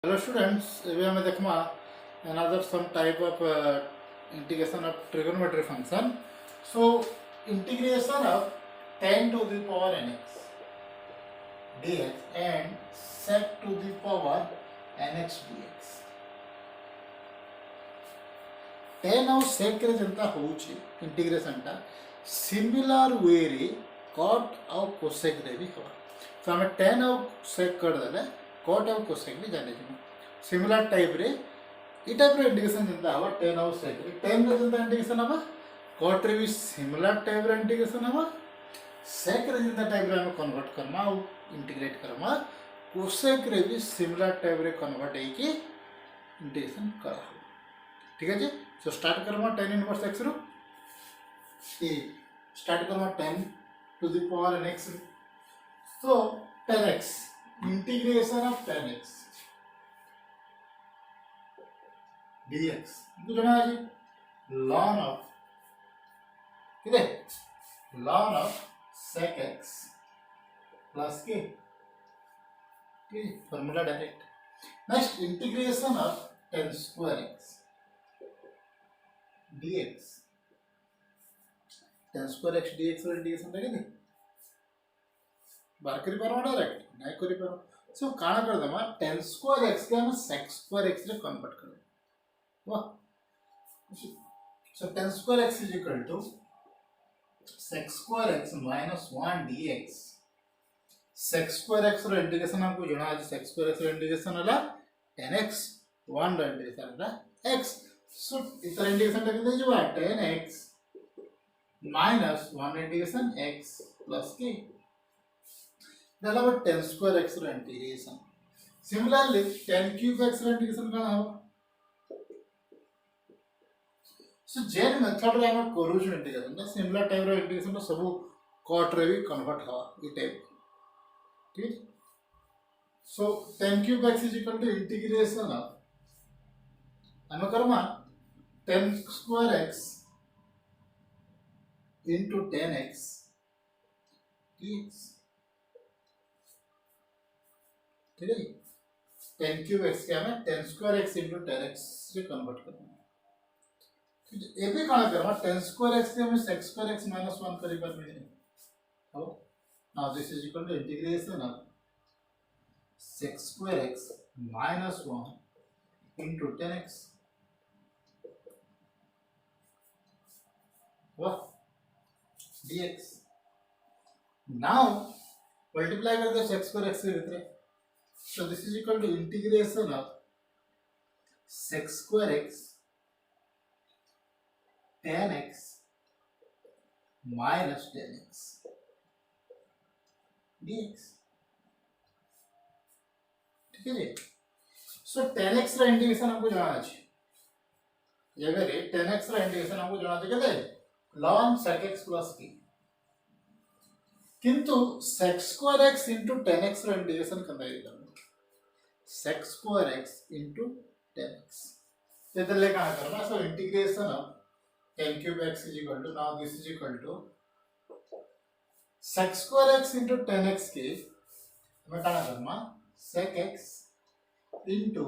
Hello students, we are देखमा another some type of integration of trigonometry function. So integration of tan to the power nx dx and sec to the power nx dx. tan ଆଉ sec ରେ ଯେନ୍ତା ହଉଛି integration ଟା similar way ରେ cot ଆଉ cosec ରେ भी हवा. तो हमें tan ଆଉ sec कर देले cot ଆଉ cosec भी जाने जिमा. Similar type रे ई टाइप रे इंटीग्रेशन जेंता हवा tan और sec रे tan रे जेंता इंटीग्रेशन हवा cot रे भी सिमिलर टाइप रे इंटीग्रेशन हवा sec रे जेंता टाइप रे हम कन्वर्ट करमा और इंटीग्रेट करमा cosec रे भी सिमिलर टाइप रे कन्वर्ट है कि इंटीग्रेशन करा. ठीक है जी. सो स्टार्ट करमा tan इनवर्स x रो ए स्टार्ट करमा tan to the power nx. so tan x integration of tan x dx बुझना है जी ln of ठीक है ln of sec x plus के formula direct. Next integration of tan square x dx tan square x dx ର integration टा के बार करी पारो direct नहीं करी पारो. सो काना कर दमा tan स्क्वायर x के हम sec स्क्वायर x रे कन्वर्ट कर. So tan square x is equal to sec square x minus 1 dx. sec square x रो इंटीग्रेशन हमको जाना है. sec square x रो इंटीग्रेशन होला tan x 1 रो इंटीग्रेशन होला x. सो इतर इंटीग्रेशन टा कितने जो है tan x minus 1 integration x plus k. देला बट tan square x रो integration. Similarly tan cube x रो इंटीग्रेशन का हो. सो जेन मेथड रे हम करू छु इंटीग्रेशन ना सिमिलर टाइप रो इंटीग्रेशन तो सब कॉट रे भी कन्वर्ट हवा ई टाइप. ठीक. So tan cube x is equal to integration of हम करमा tan square x into tan x dx. ठीक है. tan क्यूब x के हमें tan square x into tan x से कन्वर्ट करना. ए भी काना करमा tan स्क्वायर x के हम sec स्क्वायर x minus 1 करी पर मिले. हो now this is equal to integration of sec square x minus 1 into tan x. हो dx. नाउ मल्टीप्लाई कर दो sec स्क्वायर x के भीतर. So this is equal to integration of sec square x tan x minus tan x dx. ठीक है जी. सो tan x रा इंटीग्रेशन हमको जाना है. ये रे tan x रा इंटीग्रेशन हमको जाना है कहते ln sec x plus k. किंतु sec square x into tan x रा इंटीग्रेशन करना है करना sec square x into tan x. ये तो लेकर आना करना. सो integration of tan cube x is equal to now this is equal to sec square x into tan x के हमें क्या करना sec x into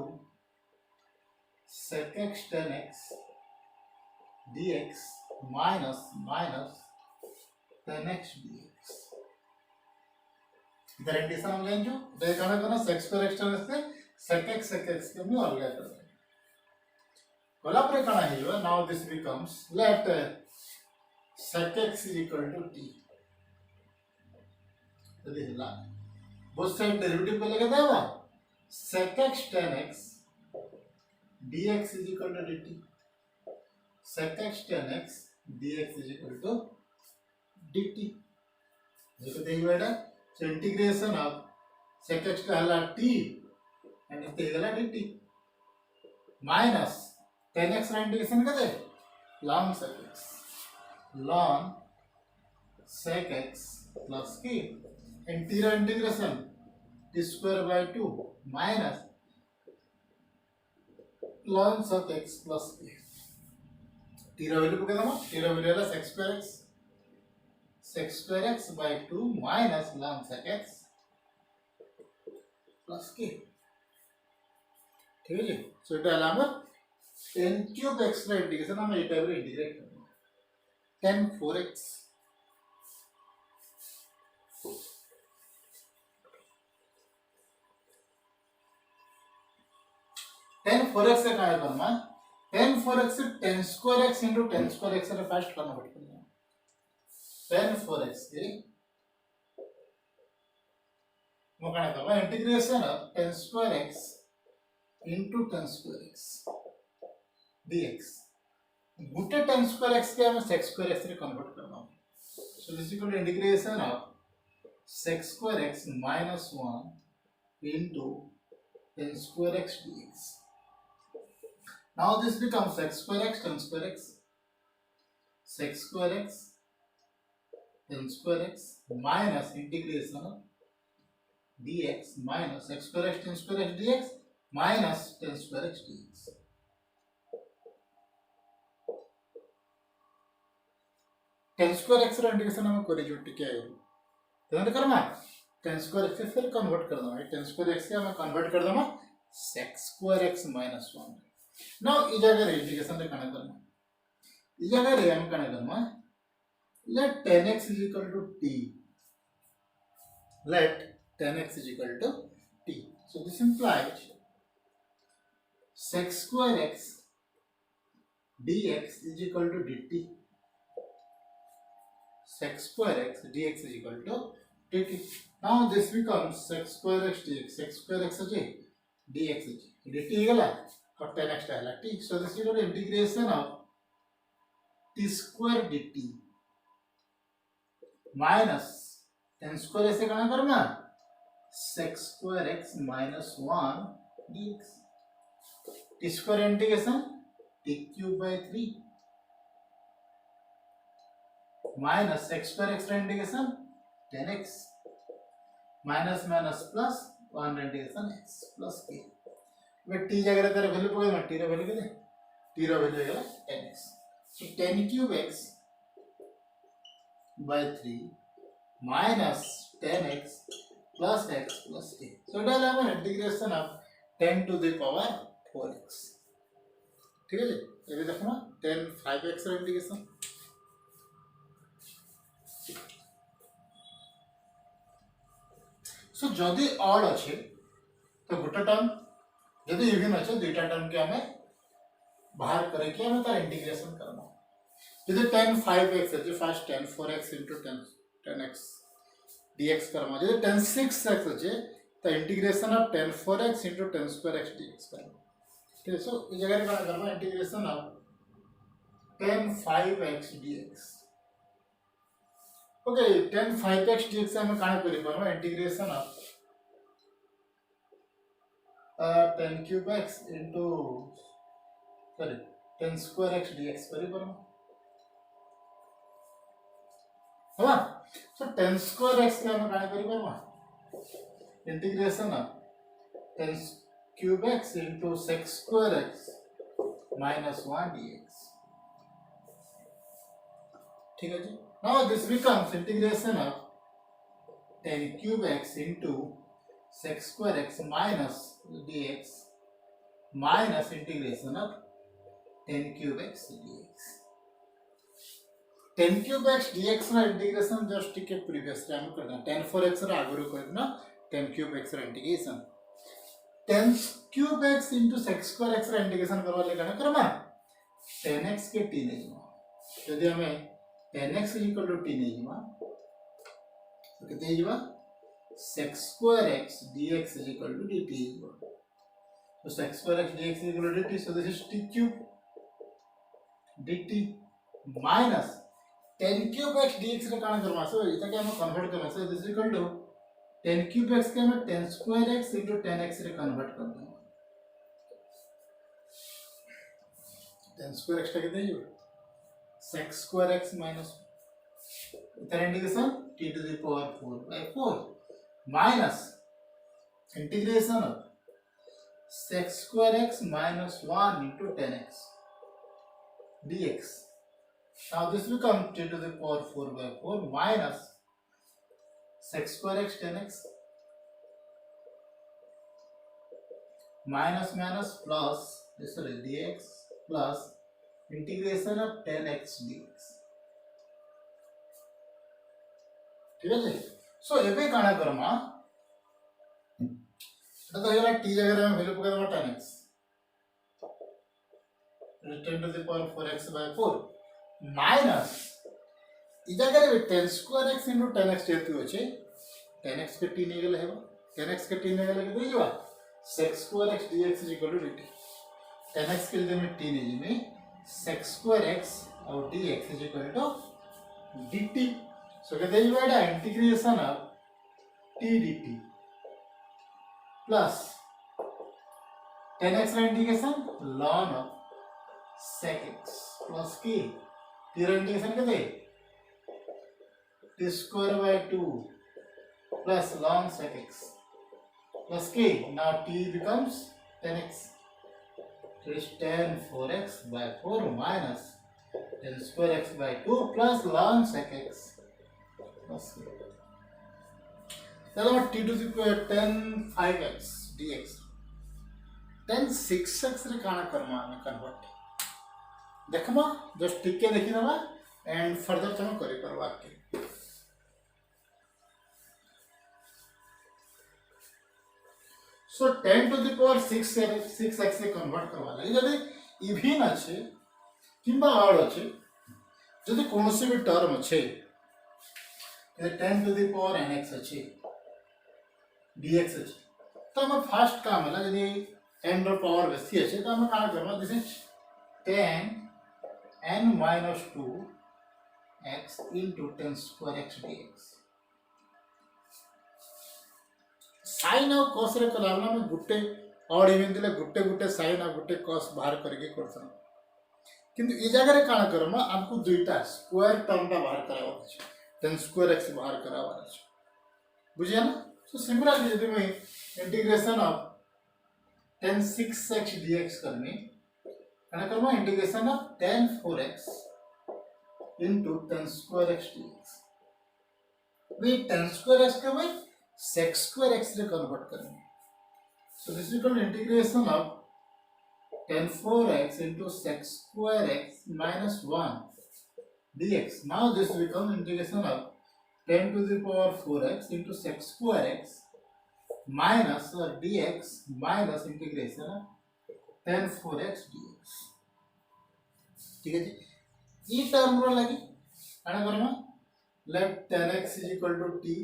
sec x tan x dx minus tan x dx. इधर integration हम लेंगे जो देखा ना sec square x tan x से sec x के में अलग कर. Collaborate करना है. Now this becomes let sec x is equal to t. तो देख ला both side derivative पे लगा था वो sec x tan x dx is equal to dt. sec x tan x dx is equal to dt. देखो देखिए बेटा. So integration of sec x का हला t and इस तेरे हला dt minus tan x रा इंटीग्रेशन कर दे ln sec x plus k integration t square by 2 minus ln sec x plus k. t रा वैल्यू पकड़ दमा. t रा वैल्यू है sec square x by 2 minus ln sec x plus k. ठीक है जी। सो এটা হলো আমার 10 কিউব x র ইন্টিগ্রেশন আমরা এই টাইপের ইন্টিগ্রেট করব 10 4x 10 4x से काय करना 10 4x से 10 square x into 10 square x रे फर्स्ट कन्वर्ट करना 10 4x के वो काय करना integration of 10 square x into 10 square x dx गुटे 10 स्क्वायर x के हमें sec स्क्वायर x रे कन्वर्ट करना so this is equal to integration of sec square x minus 1 into 10 square x dx. Now this becomes x square x 10 square x sec square x 10 square x minus integration of dx minus x square x 10 square x dx minus 10 square x dx. 10 square x ର integration हम करे जो टिके आयो तो करना 10 square x से फिर कन्वर्ट कर देना 10 स्क्वायर x से हमें कन्वर्ट कर देना sec square x minus 1 now ई जगह रे इंटीग्रेशन रे कने करना ई जगह रे हम कने करना let 10x is equal to t let 10x is equal to t so this implies sec square x dx is equal to dt sec square x dx is equal to dt. Now this becomes sec square x dx sec square x is dx is dt गला और 10x डाला t so this is equal to integration of t square dt minus 10 square ऐसे करना करना sec square x minus 1 dx t square integration t cube by 3 minus sec square x integration 10x minus minus plus 1 integration x plus k way t जगह तेरे value पकड़ मत t रा value कितने t रा वैल्यू है 10x so 10 cube x by 3 minus 10x plus x plus k so it will have an integration of 10 to the power 4x ठीक है जी ये भी देखो ना 10 5x रा इंटीग्रेशन सो जदि ऑड अच्छे तो गोटे टर्म जदि इवन अच्छे दुईटा टर्म के हमें बाहर करके हमें तार इंटीग्रेशन करना जदि 10 5x अच्छे first 10 4x into 10x dx करना जदि 10 6x अच्छे तो integration of 10 4x into 10 square x dx करना ठीक है सो इस जगह क्या करना integration of 10 5x dx okay 10 5x dx से हमें कहाँ करी पाना integration of 10 cube x into sorry 10 square x dx करी पाना है सो 10 square x के हमें कहाँ करी पाना integration of 10 cube x into sec square x minus 1 dx ठीक है जी now this becomes integration of 10 cube x into sec square x minus dx minus integration of 10 cube x dx 10 cube x dx रा integration just के previous time करना 10 4x रा आगुरु करना 10 cube x रा integration 10 cube x into sec square x रा integration करवा ले करना करमा 10x के t नहीं यदि हमें 10x is equal to t नहीं हुआ तो कितने हुआ sec square x dx is equal to dt हुआ तो sec square x dx is equal to dt so this is t cube dt minus 10 cube x dx का कारण करना सो इतना क्या हम कन्वर्ट करना सो this is equal to 10 cube x के हमें 10 square x into 10x से कन्वर्ट कर देंगे 10 square x का कितने हुआ sec square x minus इतना integration t to the power 4 by 4 minus integration of sec square x minus 1 into 10x dx. Now this becomes t to the power 4 by 4 minus sec square x 10x minus minus plus this is dx plus integration of 10x dx ठीक है। सो एबे काना करमा तो होगा t जगह रे value पका दमा 10x 10 to the power 4x by 4 minus इ जगह रे 10 square x into 10x जेतु होचे 10x के t नहीं गेले हेबा 10x के t नहीं गेले के देइबा sec square x dx is equal to dt 10x के लिए मैं t नहीं जिमे sec square x और dx is equal to dt so के देइबा एटा integration of t dt plus 10x रा integration ln of sec x plus k t रा integration के दे t square by 2 plus ln sec x plus k. Now t becomes 10x. So it's 10 4x by 4 minus 10 square x by 2 plus ln sec x plus k. चलो t to the power 10 5x dx 10 6x रे काना करमा में convert देखमा just टिके देखि नबा and further तुम करि परबा के सो 10 to the power 6x से कन्वर्ट करवा लागि जदि इवन अछि किंबा ऑड अछि जदि कोनोसी भी टर्म अछि 10 to the power nx अछि dx अछि तो हम फर्स्ट काम होला जदि n रो पावर बेसी अछि तो हम का करबा this is 10 n minus 2 x into 10 square x dx sign और cos रे कलावला में गुट्टे और इवन दिले गुट्टे गुट्टे साइन और गुट्टे cos बाहर करके करथन किंतु ई जगह रे काना करम हमको दुईटा स्क्वायर टर्म का बाहर करावा अछि 10 स्क्वायर x बाहर करावा अछि बुझिया ना सो सिमिलरली यदि मैं इंटीग्रेशन ऑफ 10 6x dx करनी काना करम integration of 10 4x into 10 square x dx we 10 square x के में sec square x रे कन्वर्ट करेंगे so this is equal to integration of 10 4x into sec square x minus 1 dx now this becomes integration of 10 to the power 4x into sec square x minus dx minus integration of 10 4x dx ठीक है जी ई term रो लगी काना Karma let 10x is equal to t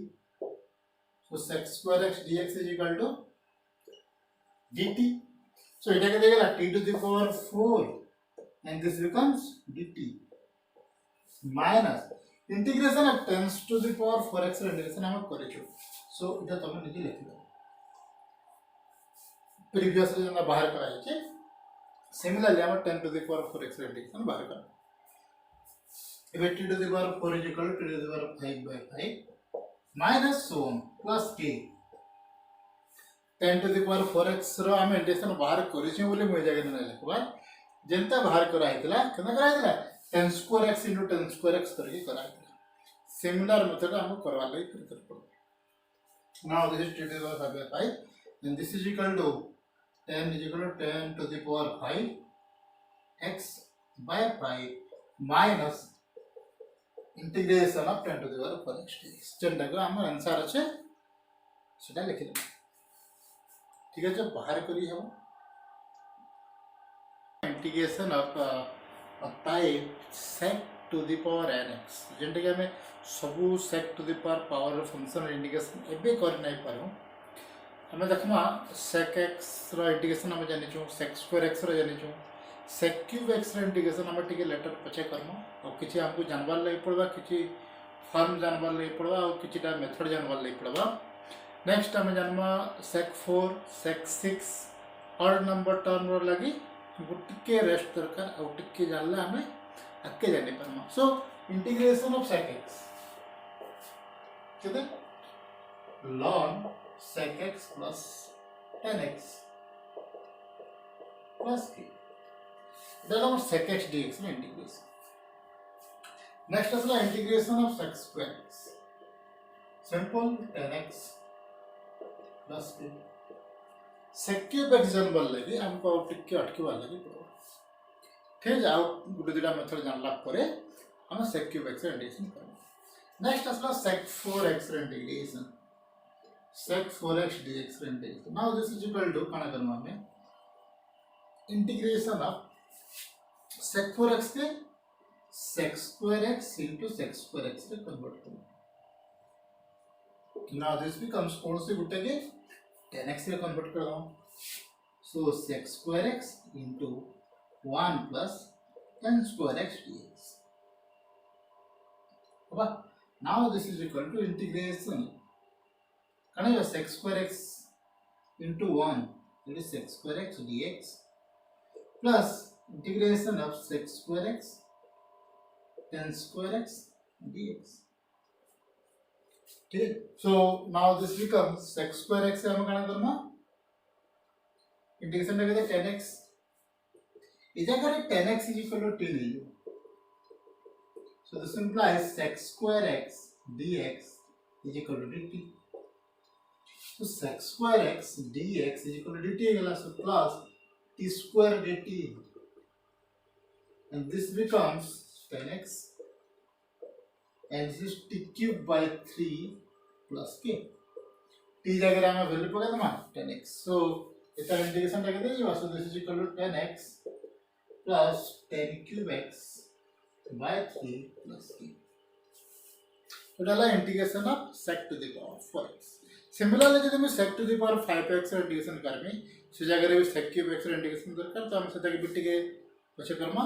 so sec square x dx is equal to dt so it can take t to the power 4 and this becomes dt minus integration of 10 to the power 4x integration हम करिछु so इटा तमे निजे लिखिलो previous जो बाहर कराई छै similarly हम 10 to the power 4x integration बाहर कर इबे t to the power 4 is equal to t to the power 5 by 5 minus so plus k 10 to the power 4x रो हम इंटीग्रेशन बाहर करिछि बोले मोय जगह न लिखबा जेंता बाहर करा हितला केना करा हितला 10 square x into 10 square x करके करा हितला सिमिलर मेथड हम करवा ले कर पड़ो now this is t to the power 5 by 5 and this is equal to 10 is equal to 10 to the power 5 x by 5 minus integration of 10 to the power 4x dx जेंटा को हम answer আছে সেটা লিখে দেব ঠিক আছে বাহার করি हम integration of type sec to the power nx जेंटा के हमें सब sec to the power function integration एबे कर नहीं पारो हमें देखमा sec x रो इंटीग्रेशन हम जानि छु sec square x रो जानि छु sec cube x रो इंटीग्रेशन हम टिके लेटर पछे करमो और किछि हमको जानबार लई पड़बा किछि फॉर्म जानबार लई पड़बा और किछिटा मेथड जानबार लई पड़बा नेक्स्ट हम जानमा sec 4 sec 6 odd number term रो लागि गुटिके रेस्ट दरकार और टिके जानले हमें अक्के जाने परमा so integration of sec x किते ln sec x plus 10x plus k that is sec x dx में इंटीग्रेशन नेक्स्ट असला integration of sec square x simple 10x plus k sec cube x जन बल लगी हमको आउ टिके अटकीवा लगी पड़ो ठीक है। आउ गुटे दुटा मेथड जानला परे हम sec cube x इंटीग्रेशन करबो। नेक्स्ट असला sec 4x integration sec 4x dx integration. Now this is equal to काना करबो हमें इंटीग्रेशन ऑफ sec 4x के sec square x into sec square x रे कन्वर्ट करो। Now this becomes कौन से गुटे के 10x से कन्वर्ट कर दो। So sec square x into 1 plus 10 square x dx। Now this is equal to integration कने sec square x into 1 it is sec square x dx plus integration of sec square x 10 square x dx। ठीक। So now this becomes sec square x से हम क्या करना integration लगे 10x इधर करे 10x is equal to 10 है। So this implies sec square x dx is equal to dt। So sec square x dx is equal to dt है so plus t square dt and this becomes 10x and this is t cube by 3 plus k। t जगह हमें value पकड़ दमा 10x। so इतना integration लगे दे जो so this is equal to 10x plus 10 cube x by 3 plus k। तो डाला integration of sec to the power 4x। Similarly यदि मैं sec to the power 5x integration करमी से जगह रे sec cube x इंटीग्रेशन दरकार तो हम से तक बिट के पछे करमा।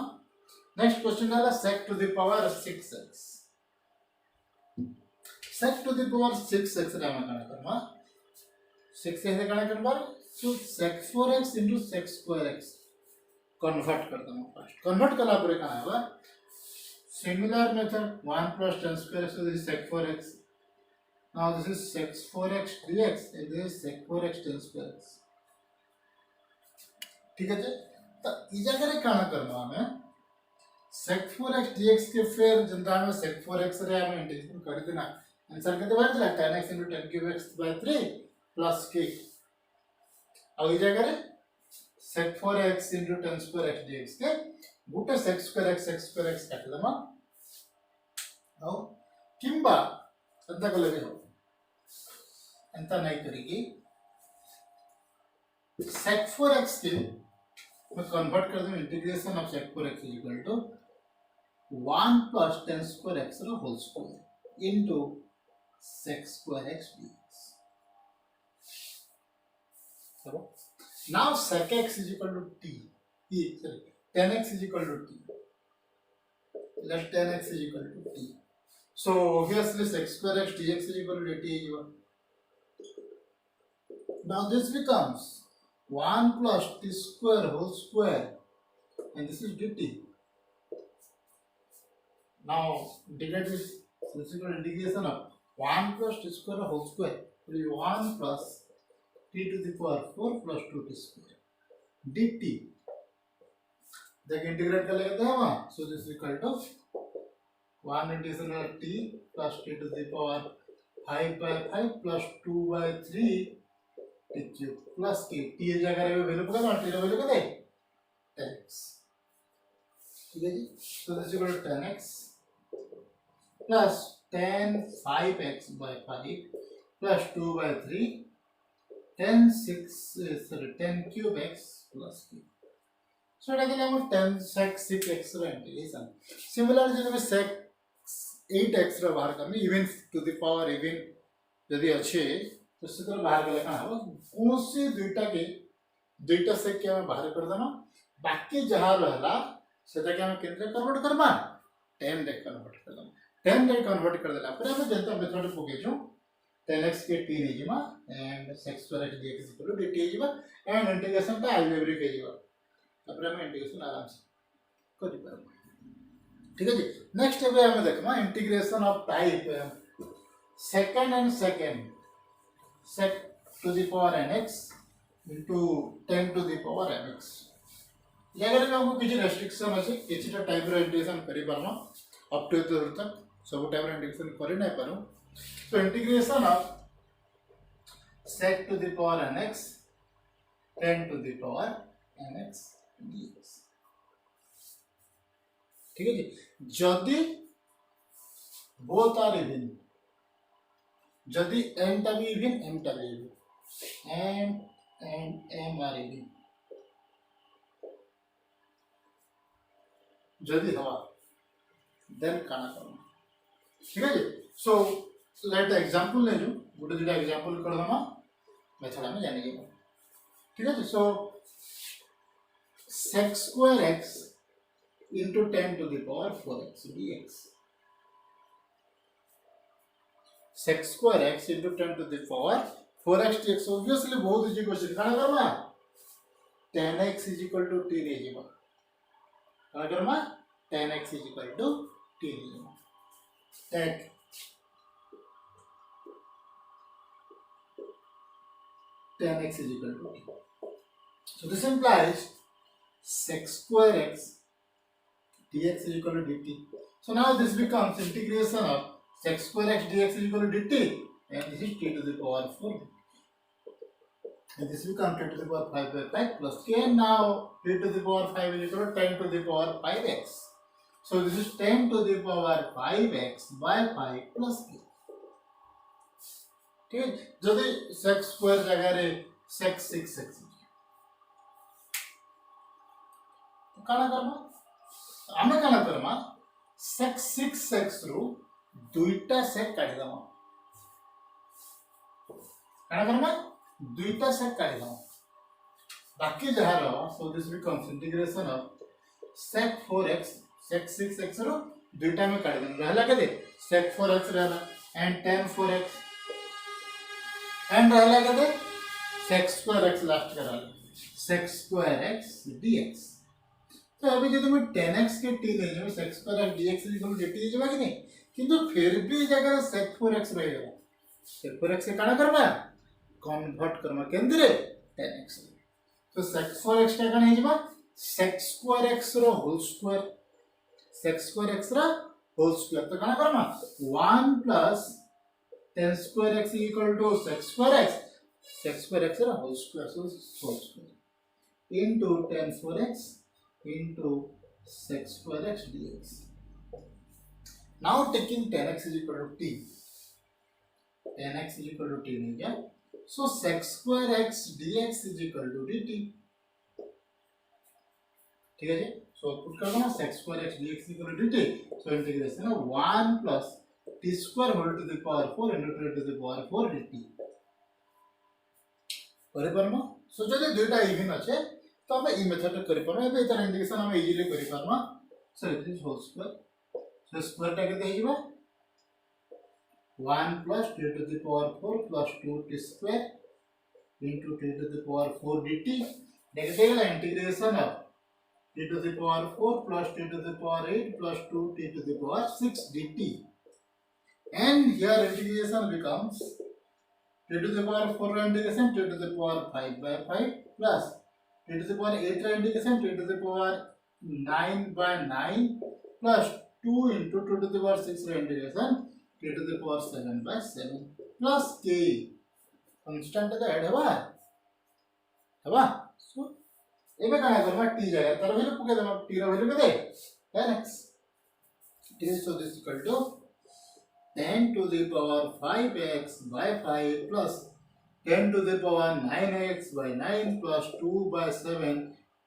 नेक्स्ट क्वेश्चन डाला sec to the power 6x sec to the power 6x रे हम काना करमा 6 से काना करबा सो sec 4x into sec square x convert कर दम। फर्स्ट कन्वर्ट कला परे काना हबा similar method 1 plus 10 square x so this is sec 4x। now this is sec 4x dx and this is sec 4x 10 square x। ठीक है तो ई जगह रे काना करबा हमें sec 4x dx के फिर जनता में sec 4x रे हम इंटीग्रेशन कर देना आंसर कितने बार चला 10x into 10 cube x by 3 plus k। अब ये क्या sec 4x into 10 square x dx के गुटे sec square x काट दमा आओ किंबा अंत को लगे हो अंत नहीं करेगी sec 4x के मैं कन्वर्ट कर दूं integration of sec 4x is equal to 1 plus 10 square x whole square into sec square x dx। now sec x is equal to t 10x is equal to t let 10x is equal to t so obviously sec square x dx is equal to dt। now this becomes 1 plus t square whole square and this is dt। now integrate this so this is equal to integration of 1 plus t square whole square will be 1 plus t to the power 4 plus 2t square dt। देख integrate कर लेते हैं वहाँ so this is equal to 1 integration of t plus t to the power 5 by 5 plus 2 by 3 t cube plus k t जगह रे value पकड़ ना t रे वैल्यू कितने 10x। ठीक है जी so this is equal to 10x plus 10 5x by 5 plus 2 by 3 10 cube x plus k। so এটা দিলে আমরা 10 sec 6x ର इंटीग्रेशन सिमिलर যদি আমি sec 8x ର बाहर करनी even to the power even यदि अच्छे तो सेतर बाहर गले का हो कोनसे दुईटा sec के हम बाहर कर देना बाकी जहां रहला सेटा के हम केंद्र कन्वर्ट करबा 10 रे कन्वर्ट कर देना 10 रे कन्वर्ट कर देला पर हम जनता मेथड पके जो 10x के t नहीं जिमा and sec square x dx equal to dt जिमा एंड इंटीग्रेशन ता अलजेब्रिक है जिमा तब हम इंटीग्रेशन आराम से कर पाएंगे। ठीक है जी नेक्स्ट है हमें देखना integration of type second and second sec to the power nx into 10 to the power mx। जगह में हमको किसी रेस्ट्रिक्शन अच्छे किसी टाइप रो इंटीग्रेशन करी पारना अप टू दूर तक सब टाइप रो इंटीग्रेशन करी नहीं पारो तो integration of sec to the power nx 10 to the power mx dx। ठीक है जी। जदि बोथ आर इवन, जदि n टा भी इवन m टा भी even, m and m are even, जदि हवा देन काना करना। ठीक है जी। सो लेट एग्जांपल ले जो गोटे दुटा एग्जांपल कर दमा मेथड में जाने के। ठीक है जी। सो sec square x into 10 to the power 4x dx, sec square x into 10 to the power 4x dx obviously बहुत इजी क्वेश्चन। काना करबा 10x is equal to t रे जेबा, काना करबा 10x is equal to t रे जेबा। take 10x is equal to t, so this implies sec square x dx is equal to dt। So now this becomes integration of sec square x dx is equal to dt, and this is t to the power 4, and this becomes t to the power 5 by 5 plus k, and now t to the power 5 is equal to 10 to the power 5x, so this is 10 to the power 5x by 5 plus k। ठीक है। जदि sec square जगह रे sec 6x तो काना करबा, आमे काना करबा sec 6x रु दुईटा sec काढी दमा, काना करबा दुईटा sec काढी दमा, बाकी जहा रहा। So this becomes integration of sec 4x, sec 6x रु दुईटा में काढी दम रहला के दे sec 4x रहला एंड tan 4x एंड रहला के दे sec square x लास्ट करा sec square x dx। तो अभी जो तुम 10x के t ले जो sec square x dx equal to dt जेबा कि नहीं, किंतु फिर भी जगह sec 4x रहेगा, sec 4x के काना करबा कन्वर्ट करबा केंद्रे 10x। तो sec 4x का काना हेजबा sec square x रो whole square, sec square x रा होल स्क्वायर, तो काना करबा 1 plus tan square x equal to sec square x, sec square x रा whole square, so whole square into tan 4x into sec square x dx। Now taking tan x is equal to t, tan x is equal to t नहीं क्या, so sec square x dx is equal to dt। ठीक है जी। so put कर दो sec square x dx is equal to dt, so integration of 1 plus t square whole to the power 4 into 10 to the power 4 dt करे परम। सो जदि दुईटा even अच्छे तो हम ई मेथड करि परम, एबे इतर इंटीग्रेशन हम इजीली करि परम। So it is whole square, so square टा केते Hiba 1 plus t to the power 4 plus 2t square into t to the power 4 dt, देखते हैं integration of t to the power 4 plus t to the power 8 plus 2t to the power 6 dt, and here integration becomes t to the power 4 integration t to the power 5 by 5 plus t to the power 8 integration t to the power 9 by 9 plus 2 into 2 to the power 6 integration t to the power 7 by 7 plus k constant the add हवा। सो एबे काना करबा t जगह तर value पुके देबा, t रो value केते 10x, t is so this equal to 10 to the power 5x by 5 plus 10 to the power 9x by 9 plus 2 by 7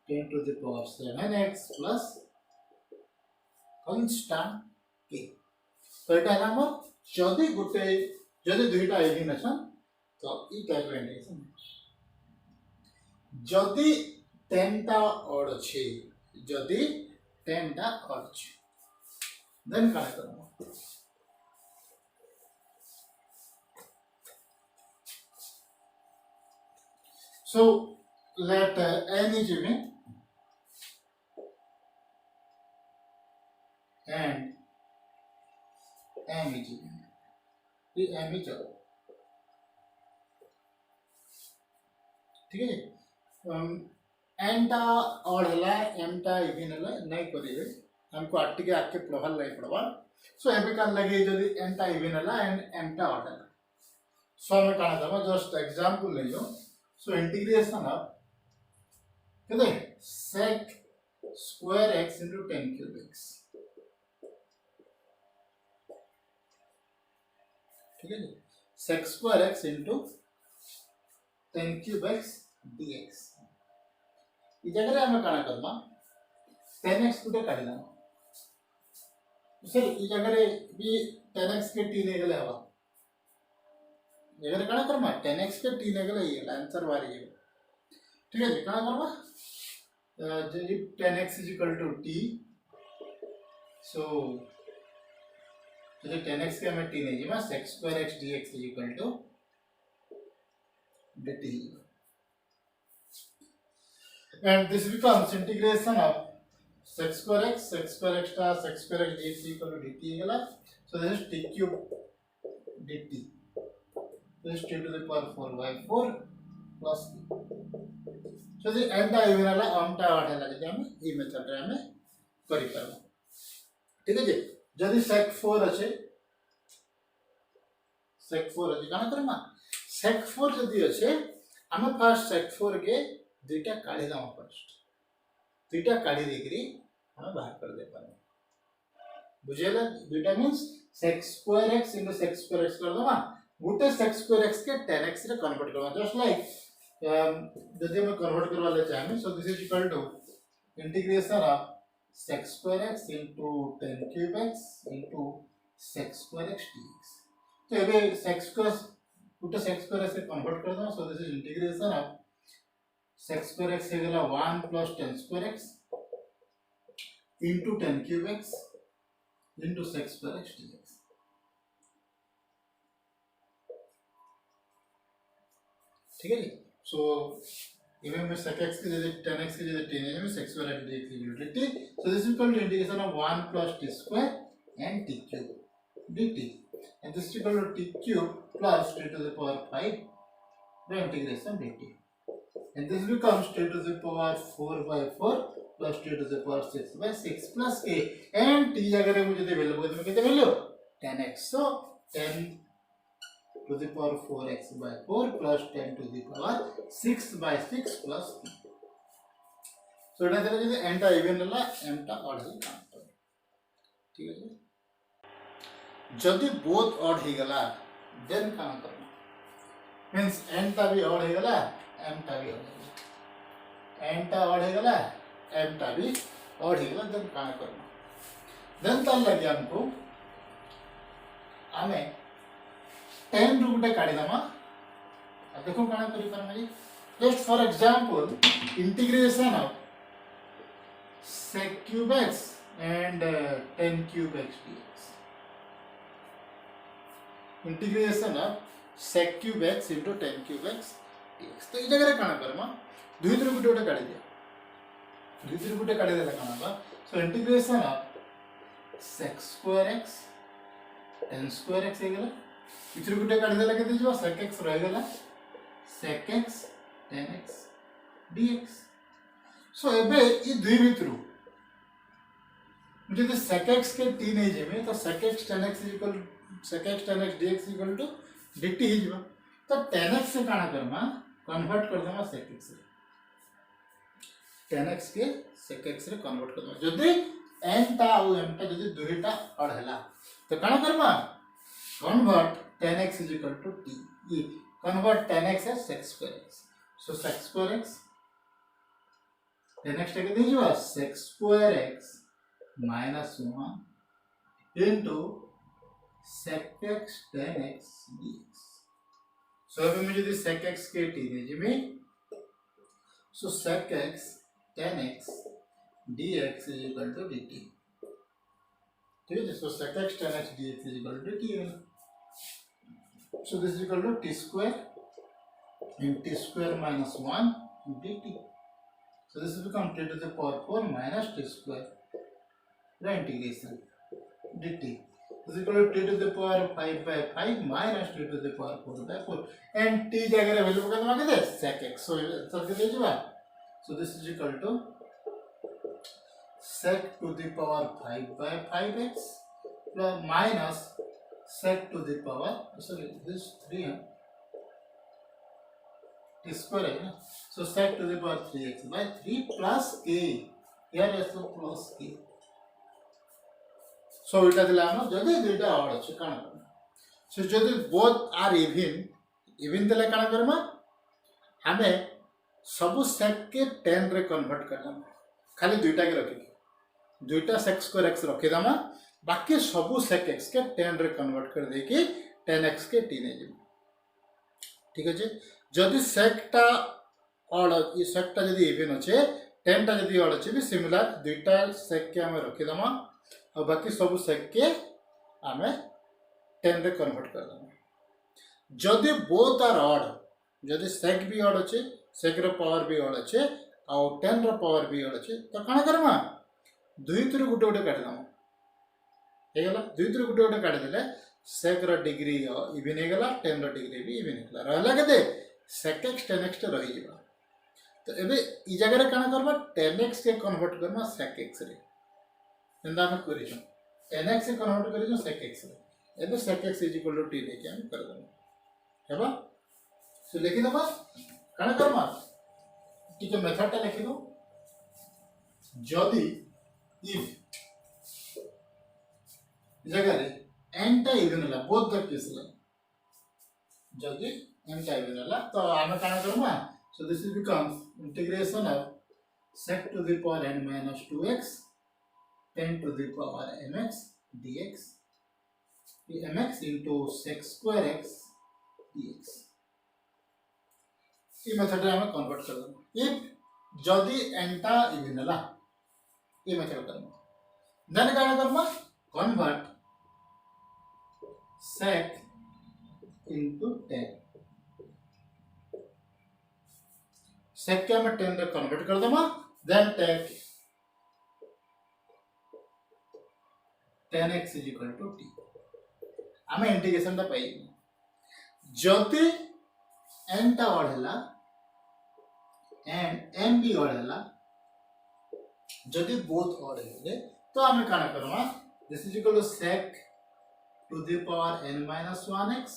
10 to the power 7x plus constant k। तो एटा है हमर जदि गुटे जदि दुईटा इवन अछन तो ई type रे integration, जदि 10 टा ऑड अछि, जदि 10 टा ऑड अछि देन का करबो। So let n is given and m is given, ये m is given। ठीक है। n टा और हला m टा इवन हला नहीं करिवे, हमको आठ के आके प्रभाव नहीं पड़वा। सो एबे का लगे जदी n टा इवन हला एंड m टा ऑर्डर, सो हमें काना दबा जस्ट एग्जांपल ले जो। So integration of कहते sec square x into 10 cube x, ठीक है जी, sec square x into 10 cube x dx। ಈ ಜಾಗରେ ଆମେ କାଣା କରିବା 10x गुटे काढी देना सर ई जगह भी 10x के t नेगले हवा जगह काना करमा 10x के t नेगले ये आंसर वारी है, ठीक है जी। काना करमा जी 10x is equal to t, सो जो 10x के हमें t नहीं जी मां sec square x dx is equal to dt, and this becomes integration of sec square x star sec square x dx equal to dt है, so this is t cube dt, this is t to the power 4 by 4 plus t, so the end even वाला amटा वाला लगे हमें ई method रे हमें करि करबो, ठीक है जी। जदि sec 4 अच्छे काना करमा sec 4 जदि अच्छे हमें फर्स्ट sec 4 के दुईटा काढी दाम, फर्स्ट दुईटा काढी देकरी हमें बाहर कर दे पारे, बुझेला दुईटा means sec square x into sec square x कर दमा गुटे sec square x के 10x रे कन्वर्ट करवा, जस्ट लाइक जदि हम कन्वर्ट करवा ले चाहे, so this is equal to integration of sec square x into 10 cube x into sec square x dx। तो एबे sec square गुटे sec square x रे कन्वर्ट कर दमा, सो this is integration of sec square x है गला 1 plus 10 square x into 10 cube x into sec square x dx, ठीक है जी। सो इवन में sec x की जगह 10x की जगह 10 है में sec square x dx equal to dt, so this is equal to integration of 1 plus t square and t cube dt, and this is equal to t cube plus t to the power 5 by integration dt, and this becomes t to the power 4 by 4 plus t to the power 6 by 6 plus a, and t अगर मुझे दे value तो कितने value 10x, so 10 to the power 4x by 4 plus 10 to the power 6 by 6 plus p, so এটা তাহলে যদি n টা even হলা m টা অড হই কাউন্ট, ঠিক আছে। যদি both odd ही गला then काम करना means n टा भी odd ही गला m टा भी odd ही गला, n टा odd ही गला m टा भी odd ही गला, then काम करना, then ताल लगे हमको हमें 10 रू गुटे काढी दमा, अब देखो काना करी पर भाई, just for example integration of sec cube x and 10 cube x dx, integration of sec cube x into 10 cube x dx, तो ई जगह रे काना करमा दुई रू गुटे गुटे काढी दिया, दुई रू गुटे काढी देला काना बा, so integration of sec square x 10 square x हे गेला, इथरू गुटे काढी देला केते जो sec x रह गेला sec x 10x dx, सो एबे ई दुई भितरू मुझे तो sec x के t नहीं जेमे तो sec x 10x equal sec x 10x dx equal to dt ही जीवा, तो 10x से काना करमा कन्वर्ट कर देमा sec x रे, 10x के sec x रे कन्वर्ट कर देमा, जदि n टा और m टा जदि दुईटा अड हला तो काना Karma convert 10x is equal to t, e convert 10x as sec square x, so sec square x 10x टेके दीजिए sec square x minus 1 into sec x 10x dx, so अभी मुझे दी sec x के t दीजिए में, so sec x 10x dx is equal to dt, ठीक है, so sec x 10x dx is equal to dt है, so this is equal to t square into t square minus 1 dt, so this will become t to the power 4 minus t square, the integration dt is equal to t to the power 5 by 5 minus t to the power 4 by 4, and t जगह रे value कितना मांगे थे sec x, so answer के दीजिए, so this is equal to sec to the power 5 by 5x plus minus sec to the power, sorry this 3 t square है ना, so sec to the power 3x by 3 plus a, here is the plus a, so इटा दिला हम जदि दुईटा odd अछि काना so जदि both are even दिले काना करमा हमें सब sec के 10 रे कन्वर्ट करना, खाली दुईटा के रखी दुईटा sec square x रखी दमा, बाकी सब sec x के 10 रे कन्वर्ट कर दे कि 10x के t ने जिम, ठीक है। जदि sec टा ऑड ये sec टा जदि इवन अच्छे 10 टा जदि ऑड अच्छे भी सिमिलर दुईटा sec के हमें रखी दमा और बाकी सब sec के हमें 10 रे कन्वर्ट कर दमा। जदि बोथ आर ऑड, जदि sec भी ऑड अच्छे, sec रो पावर भी ऑड अच्छे और 10 रो पावर भी ऑड अच्छे, तो काना करमा दुई थ्रू गुटे गुटे काट दमा, हे गला दुई थ्रू गुटे गुटे काट देले sec रो डिग्री इवन हे गला, 10 रो डिग्री भी इवन हे गला, रहला केते sec x 10x तो रही जिबा। तो एबे ई जगह रे काना करबा 10x के कन्वर्ट करबा sec x रे, एंदा हम करि छ 10x से कन्वर्ट करि छ sec x रे, एबे sec x = t लेके हम कर दम हेबा। सो लिखि दबा काना करबा टिके मेथड टा लिखि दो, जदि इफ जगह रे n टा इवन होला बोथ द केस ला, जदि n टा इवन होला तो हम काना करबा, so this is becomes integration of sec to the power n minus 2x 10 to the power mx dx mx into sec square x dx, ये मेथड हम कन्वर्ट कर दो। इफ जदि n टा इवन होला ये मेथड करबा, देन काना करबा कन्वर्ट sec into 10, sec के हमें 10 रे कन्वर्ट कर दमा, देन टेक 10x = t, हमें इंटीग्रेशन टा पाई जति n टा ऑड हला एंड n भी ऑड हला, जति बोथ ऑड हेले तो हमें काना करबा this is equal to sec to the power n minus 1x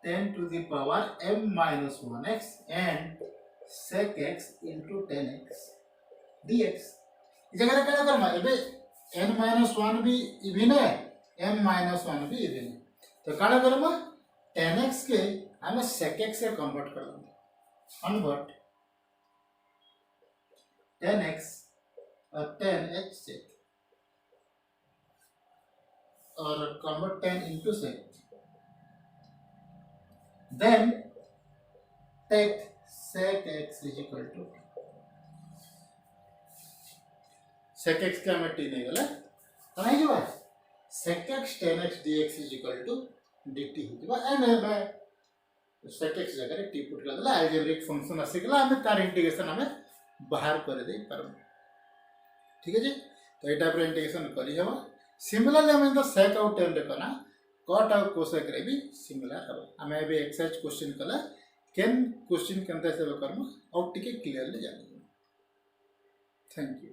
10 to the power m minus 1x and sec x into 10x dx। इस जगह क्या करना है, एबे n minus 1 भी इवन है, m minus 1 भी इवन है, तो क्या करना 10x के हमें sec x से कन्वर्ट कर देंगे, कन्वर्ट 10x और 10h sec और convert 10 into sec, then take sec x = sec x के हमें t नहीं गला तो नहीं जो है sec x 10x dx = dt होगा, एंड है sec x जगह t पुट कर देला अलजेब्रिक फंक्शन आसे गला, हमें तार इंटीग्रेशन हमें बाहर कर दे परम, ठीक है जी। तो एटा पर इंटीग्रेशन करी हवा। सिमिलरली हमें sec आउट 10 रे कना cot आउट cosec रे भी सिमिलर हवा, हमें भी एक्सरसाइज क्वेश्चन कला केन क्वेश्चन केनता से करम और टिके क्लियरली जानि। Thank you.